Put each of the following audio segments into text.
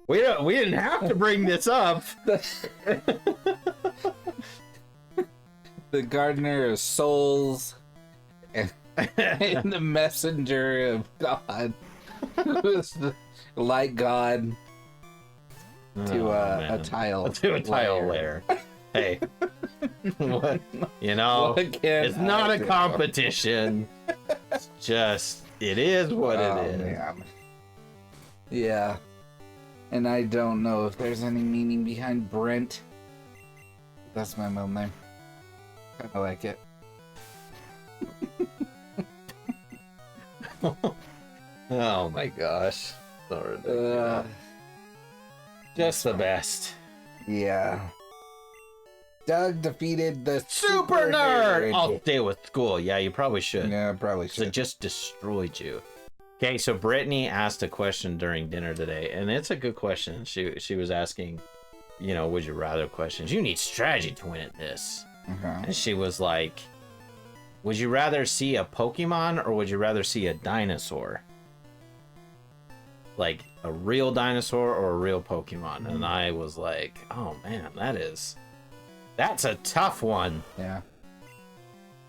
We didn't have to bring this up. The gardener of souls and the messenger of God. Who's the light God to a tile. To a tile layer. Hey. What? You know, it's not a competition. It's just, it is what it is. Man. Yeah. And I don't know if there's any meaning behind Brent. That's my middle name. I like it. Oh my gosh. So ridiculous. Just the best. Yeah. Doug defeated the Super nerd! I'll stay with school. Yeah, you probably should. Yeah, probably So it should. just destroyed you. Okay, so Brittany asked a question during dinner today, and it's a good question. She was asking, you know, would you rather questions. You need strategy to win at this. Okay. And she was like, would you rather see a Pokemon or would you rather see a dinosaur? Like a real dinosaur or a real Pokemon? And I was like, oh man, that's a tough one. Yeah.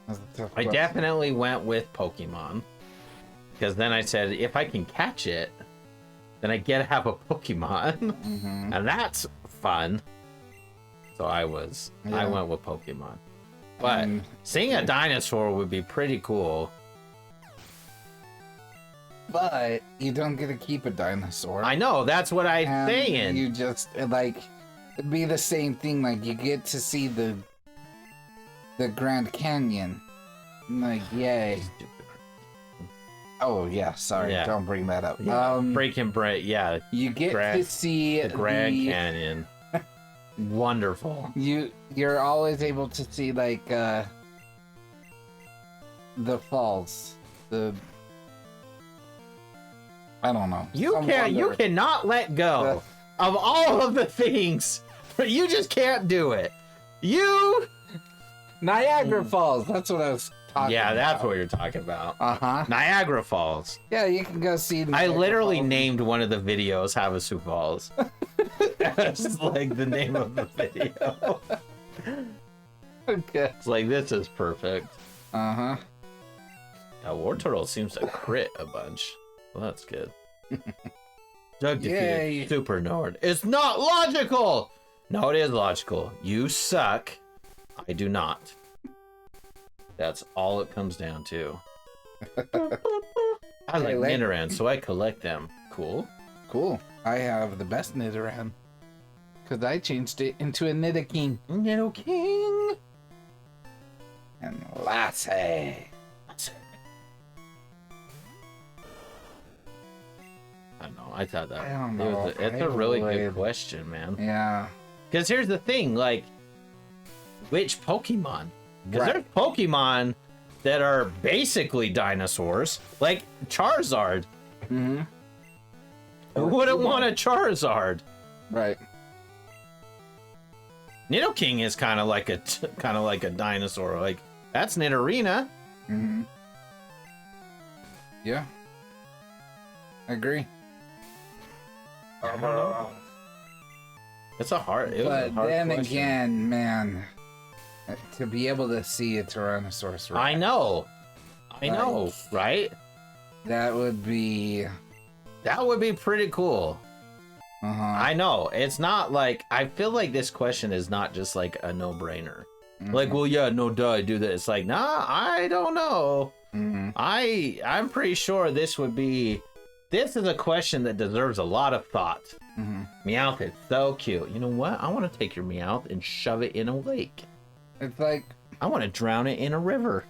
That's a tough I question. definitely went with Pokemon. Because then I said, if I can catch it, then I get to have a Pokemon. Mm-hmm. And that's fun. So I Yeah. went with Pokemon. But seeing a dinosaur would be pretty cool. But you don't get to keep a dinosaur. I know, that's what I'm And saying. You just like it'd be the same thing. Like you get to see the Grand Canyon. Like yay! Oh yeah, sorry, Yeah. don't bring that up. Freaking bright, yeah. You get to see The Grand Canyon. Wonderful. You're always able to see like the falls. I don't know. You cannot let go of all of the things. You just can't do it. Niagara Falls. That's what I was talking about. Yeah, that's what you're talking about. Uh-huh. Niagara Falls. Yeah, you can go see I Niagara literally Falls. named one of the videos Havasu Falls. That's like the name of the video. Okay. It's like, this is perfect. Uh-huh. Now, War Turtle seems to crit a bunch. Well, that's good. Doug Yay. defeated Super Nord. It's not logical! No, it is logical. You suck. I do not. That's all it comes down to. I like Hey, Nidoran, so I collect them. Cool. Cool. I have the best Nidoran. Because I changed it into a Nidoking. Nidoking! And Lassie. I don't know. I thought that. I don't know. It's a really good question, man. Yeah. Because here's the thing, like, which Pokemon? Because Right. there's Pokemon that are basically dinosaurs, like Charizard. Mm-hmm. Who wouldn't want a Charizard? Right. Nidoking is kind of like a dinosaur. Like, that's Nidorina. Mm-hmm. Yeah. I agree. It's a hard. It was But a hard then question. again, man, to be able to see a Tyrannosaurus Rex, I know, right? that would be. That would be pretty cool. Uh-huh. I know. It's not like, I feel like this question is not just like a no-brainer. Like, well, yeah, no, duh, I do that. It's like, nah, I don't know. Mm-hmm. I'm pretty sure this is a question that deserves a lot of thought. Mm-hmm. Meowth is so cute. You know what? I want to take your Meowth and shove it in a lake. It's like I want to drown it in a river.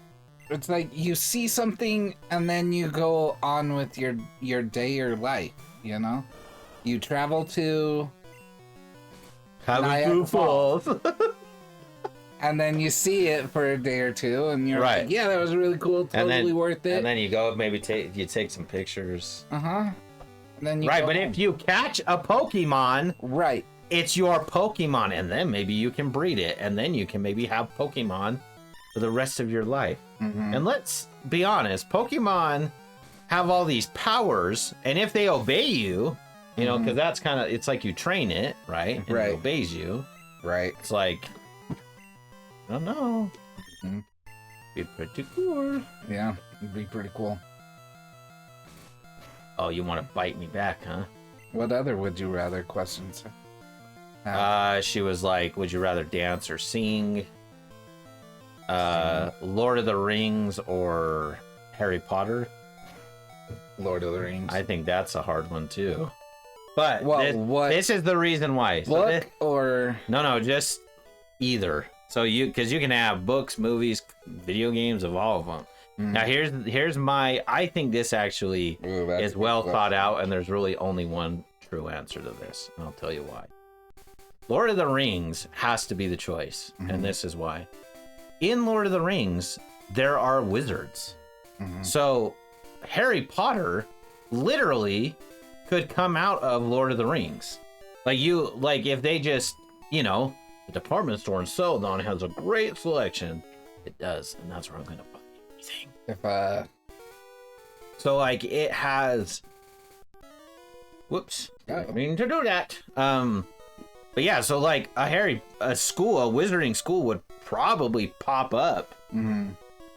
It's like you see something and then you go on with your day or life, you know? You travel to Niagara Havasu Falls. and then you see it for a day or two and you're Right. like, yeah, that was really cool, totally worth it. And then you go, maybe take some pictures. Uh-huh. And then you Right, go but home. if you catch a Pokemon, Right. it's your Pokemon, and then maybe you can breed it, and then you can maybe have Pokemon for the rest of your life. Mhm. And let's be honest, Pokemon have all these powers, and if they obey you, You know, because that's kind of, it's like you train it, right? And Right. it obeys you. Right. It's like, I don't know. Mhm. Be pretty cool. Yeah, it'd be pretty cool. Oh, you want to bite me back, huh? What other would you rather questions? She was like, would you rather dance or sing? Lord of the Rings or Harry Potter? Lord of the Rings. I think that's a hard one too. But Well, this is the reason why. So book or no, just either. So because you can have books, movies, video games of all of them. Now here's my. I think this actually is well thought out, and there's really only one true answer to this. And I'll tell you why. Lord of the Rings has to be the choice, and this is why. In Lord of the Rings, there are wizards. So Harry Potter literally could come out of Lord of the Rings. Like if they just, the department store in Celadon has a great selection. It does, and that's where I'm gonna buy everything. So like it has. Whoops, didn't mean to do that. But yeah, so like a wizarding school would probably pop up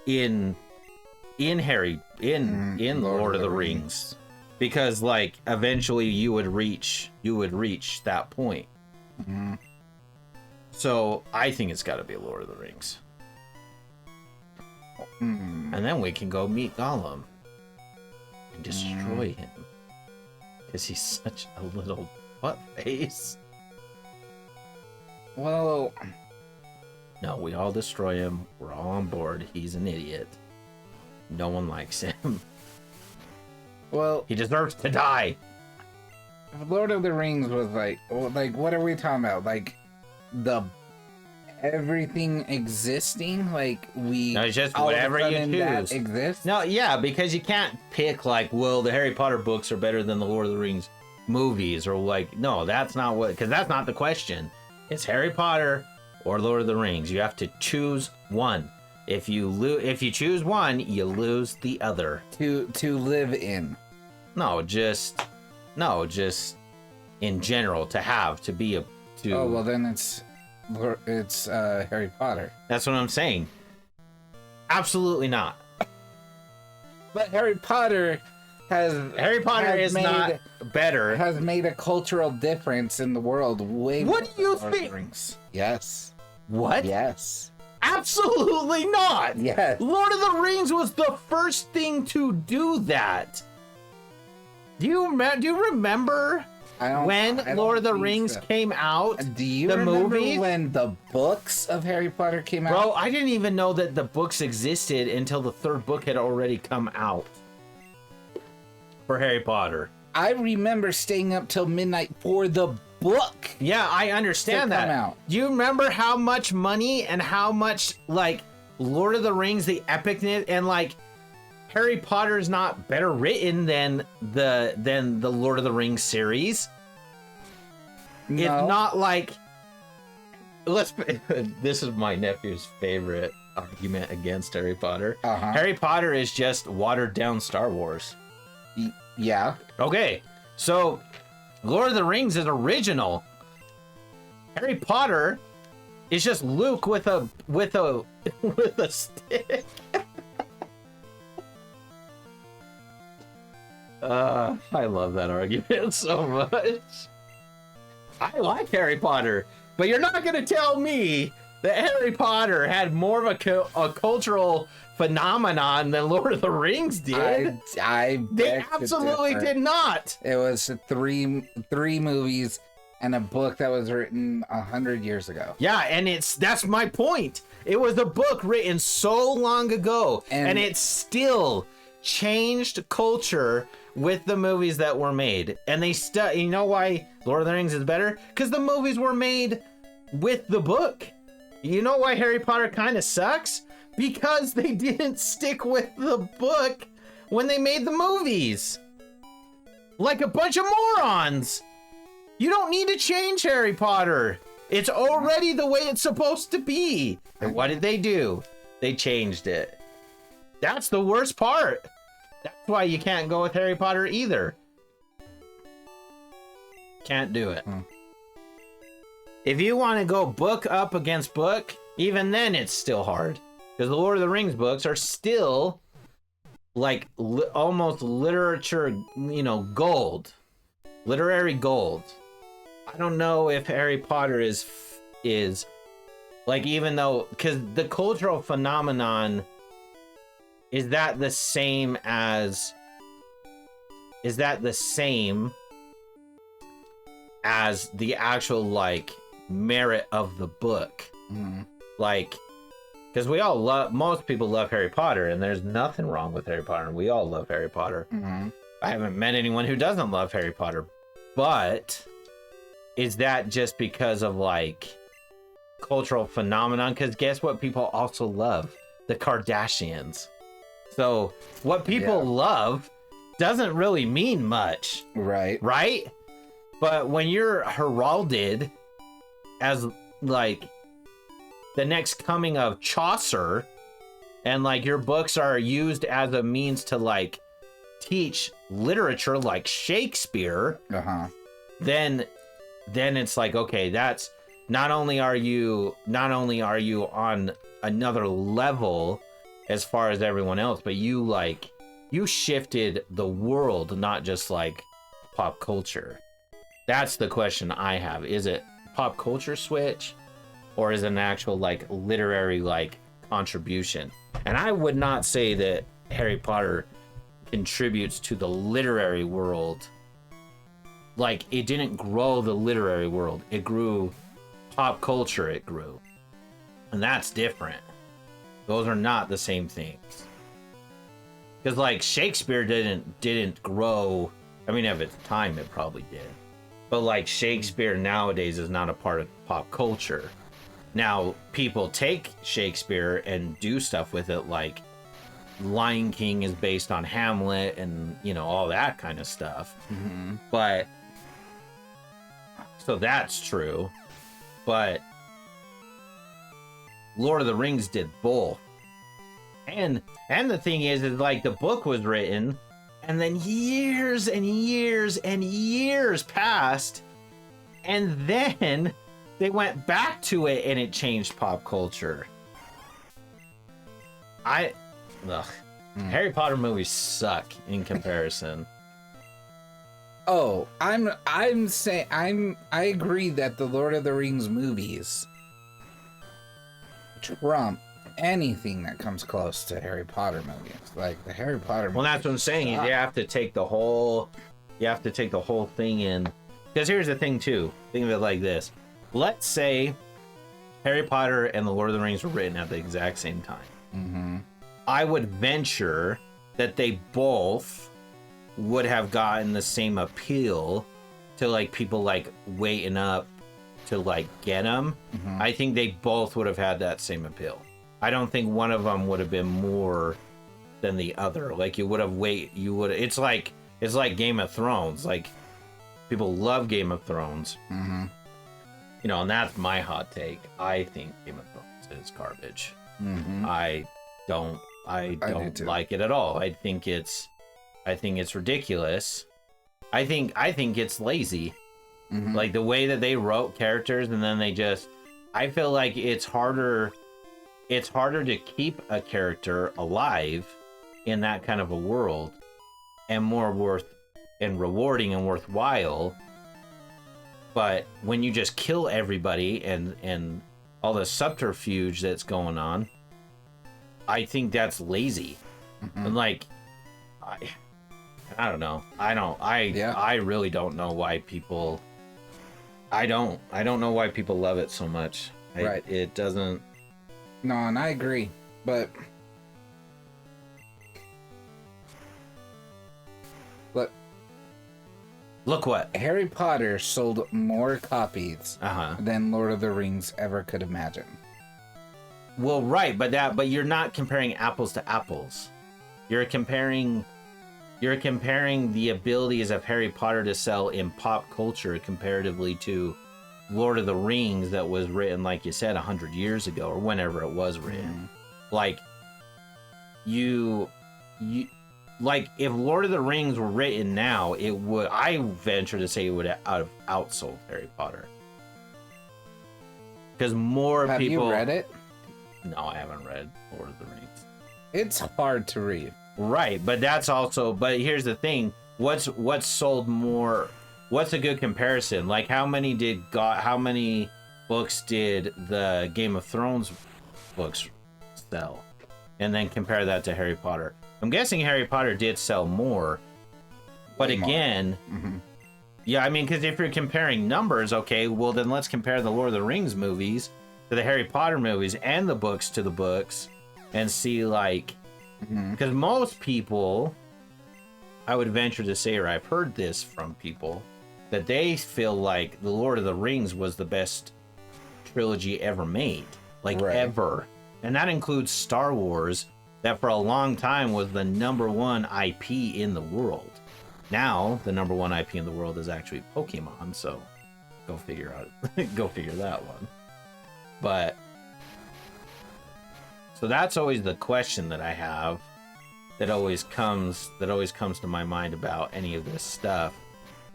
in Lord of the Rings. Because like eventually you would reach that point. So I think it's got to be Lord of the Rings. And then we can go meet Gollum and destroy him because he's such a little butt face. Well, no, we all destroy him. We're all on board. He's an idiot. No one likes him. Well, he deserves to die. Lord of the Rings was like what are we talking about? Like everything existing? Like no, it's just whatever you choose that exists? No, yeah, because you can't pick like, well, the Harry Potter books are better than the Lord of the Rings movies, or like, no, that's not because that's not the question. It's Harry Potter or Lord of the Rings. You have to choose one. If you choose one, you lose the other. To live in. No, just in general to be. Oh well, then it's Harry Potter. That's what I'm saying. Absolutely not. But Harry Potter is not better. Has made a cultural difference in the world. What do you think? Yes. What? Yes. Absolutely not. Yes. Lord of the Rings was the first thing to do that. Do you remember when Lord of the Rings came out? Do you remember when the books of Harry Potter came out? Bro, I didn't even know that the books existed until the third book had already come out for Harry Potter. I remember staying up till midnight for the book. Yeah, I understand that. Do you remember how much money and how much like Lord of the Rings, the epicness, and like Harry Potter is not better written than the Lord of the Rings series? No. It's not like this is my nephew's favorite argument against Harry Potter. Harry Potter is just watered down Star Wars. Yeah. Okay, so Lord of the Rings is original. Harry Potter is just Luke with a stick. I love that argument so much. I like Harry Potter, but you're not gonna tell me that Harry Potter had more of a cultural phenomenon than Lord of the Rings did. They absolutely did not. It was three movies and a book that was written 100 years ago. Yeah, and that's my point. It was a book written so long ago, and it still changed culture with the movies that were made. And you know why Lord of the Rings is better? Because the movies were made with the book. You know why Harry Potter kind of sucks? Because they didn't stick with the book when they made the movies. Like a bunch of morons. You don't need to change Harry Potter. It's already the way it's supposed to be. And what did they do? They changed it. That's the worst part. That's why you can't go with Harry Potter either. Can't do it. If you want to go book up against book, even then it's still hard. Because the Lord of the Rings books are still like almost literature, gold. Literary gold. I don't know if Harry Potter is like, even though, because the cultural phenomenon, is that the same as the actual like merit of the book? Like, because we all most people love Harry Potter, and there's nothing wrong with Harry Potter, and we all love Harry Potter. I haven't met anyone who doesn't love Harry Potter, but is that just because of like cultural phenomenon? Because guess what people also love? The Kardashians. So what people love doesn't really mean much. Right? But when you're heralded as like the next coming of Chaucer, and like your books are used as a means to like teach literature like Shakespeare, then it's like, okay, that's not only are you on another level as far as everyone else, but you shifted the world, not just like pop culture. That's the question I have. Is it pop culture switch, or is it an actual like literary like contribution? And I would not say that Harry Potter contributes to the literary world. Like, it didn't grow the literary world. It grew pop culture. It grew. And that's different. Those are not the same things. Because like Shakespeare didn't grow. I mean, at its time it probably did. But like Shakespeare nowadays is not a part of pop culture. Now, people take Shakespeare and do stuff with it, like Lion King is based on Hamlet and, all that kind of stuff. But, so that's true. But Lord of the Rings did both. And the thing is like the book was written, and then years and years and years passed, and then they went back to it and it changed pop culture. Harry Potter movies suck in comparison. Oh, I'm saying I agree that the Lord of the Rings movies trump anything that comes close to Harry Potter movies. Like the Harry Potter movies. Well, that's what I'm saying. You have to take the whole thing in. Because here's the thing too. Think of it like this. Let's say Harry Potter and the Lord of the Rings were written at the exact same time. I would venture that they both would have gotten the same appeal to like people like waiting up to like get them. I think they both would have had that same appeal. I don't think one of them would have been more than the other. Like it's like Game of Thrones. Like, people love Game of Thrones. And that's my hot take. I think Game of Thrones is garbage. I don't like it at all. I think it's ridiculous. I think it's lazy. Like the way that they wrote characters, and then I feel like it's harder to keep a character alive in that kind of a world, and more rewarding and worthwhile. But when you just kill everybody and all the subterfuge that's going on, I think that's lazy. And like, I don't know. I really don't know why people. I don't know why people love it so much. It doesn't. No, and I agree, but look what Harry Potter sold more copies than Lord of the Rings ever could imagine. Well, right, but you're not comparing apples to apples. You're comparing the abilities of Harry Potter to sell in pop culture comparatively to Lord of the Rings that was written, like you said, 100 years ago or whenever it was written. Like, like if Lord of the Rings were written now, it would, I venture to say it would have outsold Harry Potter. Because more Have people... you read it? No, I haven't read Lord of the Rings. It's hard to read. Right, but that's also, but here's the thing, what's sold more, what's a good comparison? Like how many books did the Game of Thrones books sell? And then compare that to Harry Potter. I'm guessing Harry Potter did sell more, but again, yeah, I mean, because if you're comparing numbers, okay, well then let's compare the Lord of the Rings movies to the Harry Potter movies and the books to the books and see like, because most people, I would venture to say, or I've heard this from people, that they feel like the Lord of the Rings was the best trilogy ever made, like ever. And that includes Star Wars, that for a long time was the #1 IP in the world. Now, the #1 IP in the world is actually Pokemon, so go figure that one. But, so that's always the question that I have that always comes to my mind about any of this stuff,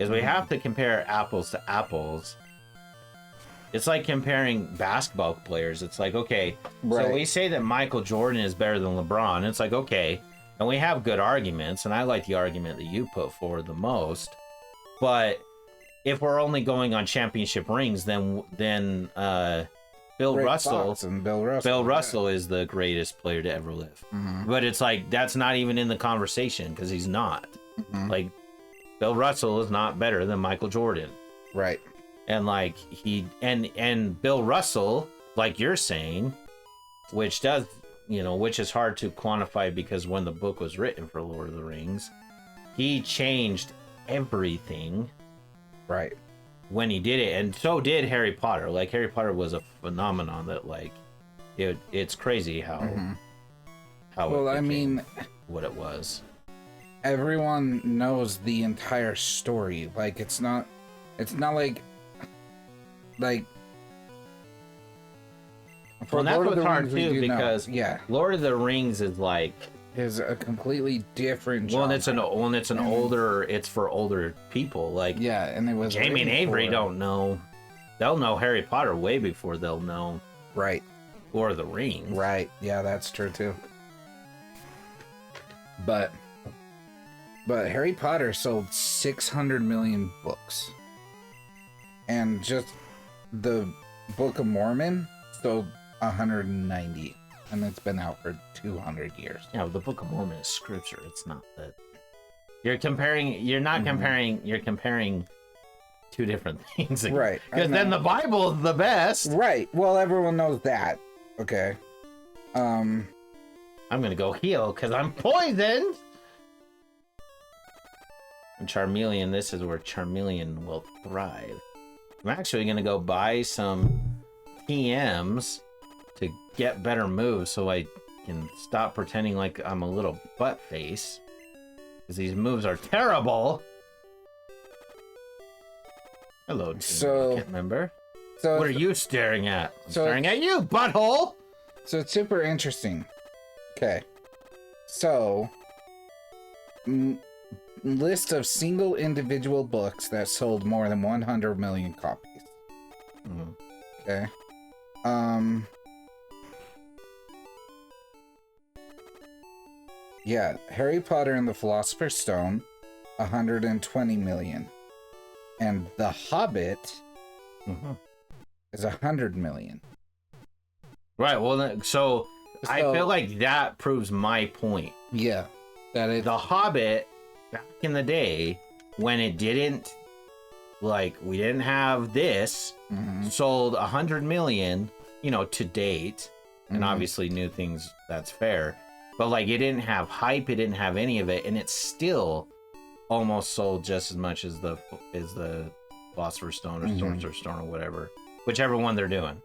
is we have to compare apples to apples. It's like comparing basketball players. It's like, okay, so we say that Michael Jordan is better than LeBron. It's like, okay, and we have good arguments, and I like the argument that you put forward the most. But if we're only going on championship rings, then Bill Russell is the greatest player to ever live. But it's like, that's not even in the conversation, because he's not. Like, Bill Russell is not better than Michael Jordan. Right. And like and Bill Russell, like you're saying, which is hard to quantify, because when the book was written for Lord of the Rings, he changed everything. Right. When he did it, and so did Harry Potter. Like Harry Potter was a phenomenon that like it's crazy how well, I mean, what it was. Everyone knows the entire story. Like it's not like well, that's what's hard too, because Lord of the Rings is like is a completely different genre. Well, it's older, it's for older people. Like and it was Jamie and Avery don't know. They'll know Harry Potter way before they'll know Lord of the Rings. Right. Yeah, that's true too. But Harry Potter sold 600 million books. And just the Book of Mormon sold 190, and it's been out for 200 years. Yeah, the Book of Mormon is scripture. It's not that you're comparing. You're not comparing. You're comparing two different things, right? Because then the Bible is the best, right? Well, everyone knows that. Okay. I'm gonna go heal because I'm poisoned. And Charmeleon. This is where Charmeleon will thrive. I'm actually going to go buy some PMs to get better moves so I can stop pretending like I'm a little butt face. Because these moves are terrible. Hello, so, I can't remember. So what are you staring at? I'm staring at you, butthole! So it's super interesting. Okay. So, list of single individual books that sold more than 100 million copies. Okay. Yeah, Harry Potter and the Philosopher's Stone, 120 million. And The Hobbit is 100 million. Right, well, so I feel like that proves my point. Yeah. That is The Hobbit, back in the day, when it didn't, like, we didn't have this, sold 100 million, to date, and obviously new things, that's fair, but like it didn't have hype, it didn't have any of it, and it still almost sold just as much as the Philosopher's Stone or Sorcerer's Stone or whatever, whichever one they're doing.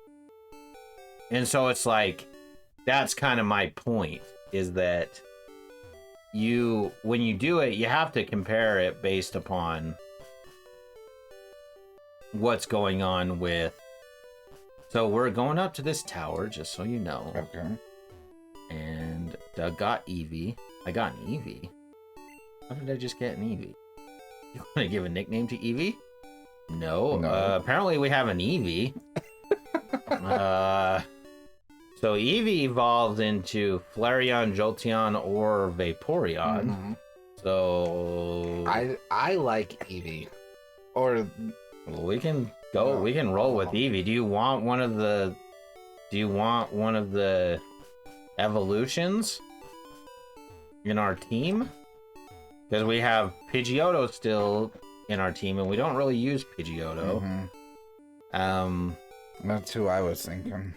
And so it's like, that's kind of my point, is that when you do it, you have to compare it based upon what's going on with. So we're going up to this tower, just so you know. Okay. And Doug got Eevee. I got an Eevee. How did I just get an Eevee? You want to give a nickname to Eevee? No. No. Apparently we have an Eevee. So Eevee evolves into Flareon, Jolteon, or Vaporeon. Mhm. So I like Eevee. Or well, we can go. No. We can roll with Eevee. Do you want one of the? Do you want one of the evolutions in our team? Because we have Pidgeotto still in our team, and we don't really use Pidgeotto. That's who I was thinking.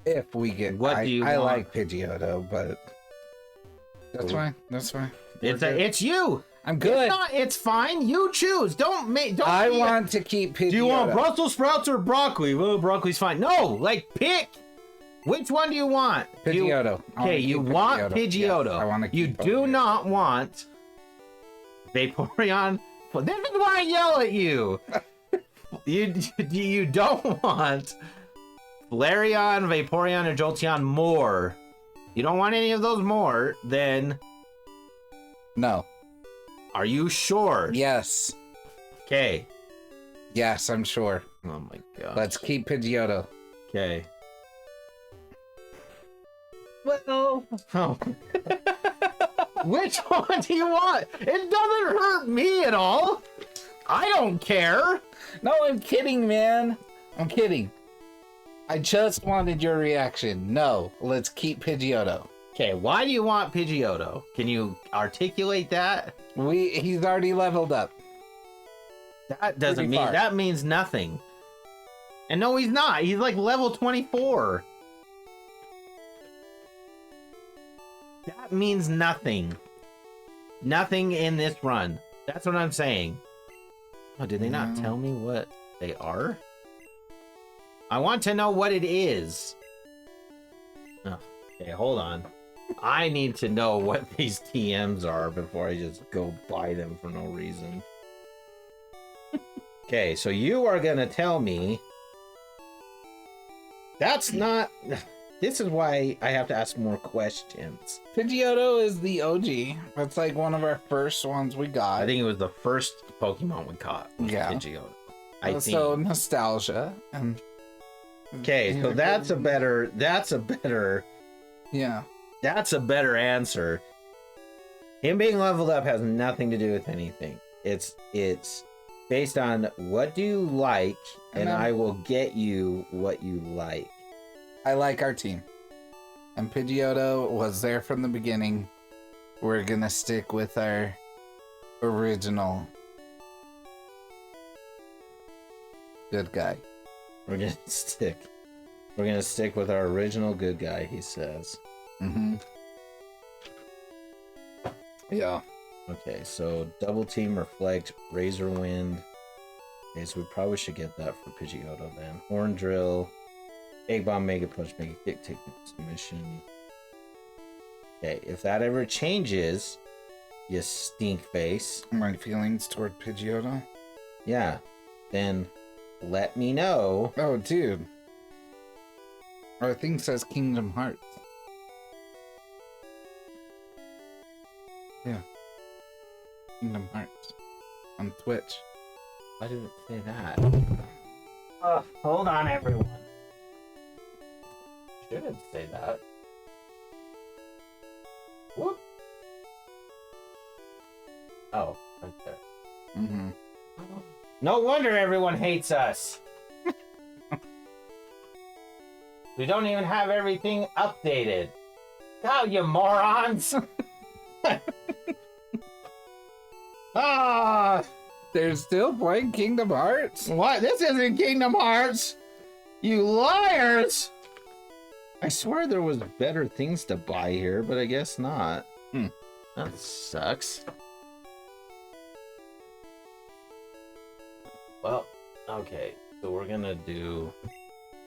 If we get, What do you I want? like Pidgeotto, but that's fine. That's fine. We're good. It's you. I'm good. It's fine. You choose. Don't make. Don't. I be- want to keep Pidgeotto. Do you want Brussels sprouts or broccoli? Well, broccoli's fine. No, like pick. Which one do you want? Pidgeotto? Okay, you want Pidgeotto. Yes, I want to. You do not want Vaporeon. Well, this is why I yell at you. You don't want Flareon, Vaporeon, or Jolteon more. You don't want any of those more. Then No. are you sure? Yes. Okay. Yes, I'm sure. Oh my god. Let's keep Pidgeotto. Okay. Well. Oh. Which one do you want? It doesn't hurt me at all. I don't care. No, I'm kidding, man. I'm kidding. I just wanted your reaction. No, let's keep Pidgeotto. Okay, why do you want Pidgeotto? Can you articulate that? He's already leveled up. That doesn't Pretty mean far. that means nothing. And no, he's not. He's like level 24. That means nothing. Nothing in this run. That's what I'm saying. Oh, did they not No. tell me what they are? I want to know what it is. Oh, okay, hold on. I need to know what these TMs are before I just go buy them for no reason. Okay, so you are gonna tell me that's not. This is why I have to ask more questions. Pidgeotto is the OG. That's like one of our first ones we got. I think it was the first Pokemon we caught. Was Yeah. Pidgeotto. I think. So nostalgia and. Okay, so that's a better. Yeah. That's a better answer. Him being leveled up has nothing to do with anything. It's based on what do you like, and I will get you what you like. I like our team. And Pidgeotto was there from the beginning. We're gonna stick with our original good guy. We're gonna stick with our original good guy, he says. Mm-hmm. Yeah. Okay, so double team, reflect, razor wind. Okay, so we probably should get that for Pidgeotto then. Horn drill, egg bomb, mega punch, mega kick, take the submission. Okay, if that ever changes, you stink face. My feelings toward Pidgeotto. Yeah, then let me know. Oh, dude. Our thing says Kingdom Hearts. Yeah. Kingdom Hearts. On Twitch. Why did it say that? Hold on, everyone. Shouldn't say that. Whoop. Oh, right there. Mm-hmm. No wonder everyone hates us. We don't even have everything updated. Oh, you morons! Ah, They're still playing Kingdom Hearts? what? This isn't Kingdom Hearts! You liars! I swear there was better things to buy here, but I guess not. That sucks. Well, okay. So we're gonna do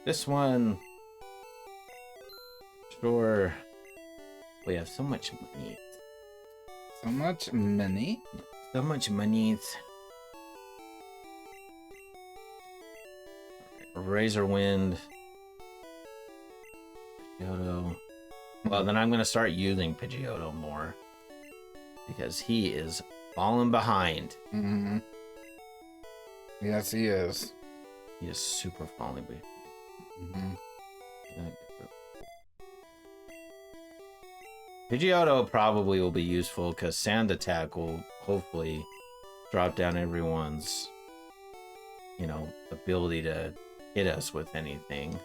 this one. Sure. We have so much money. So much money? So much money. Razor Wind. Pidgeotto. Well, then I'm gonna start using Pidgeotto more. because he is falling behind. Mm-hmm. Yes, he is. He is super falling behind. Mm-hmm. Pidgeotto probably will be useful because Sand Attack will hopefully drop down everyone's, ability to hit us with anything.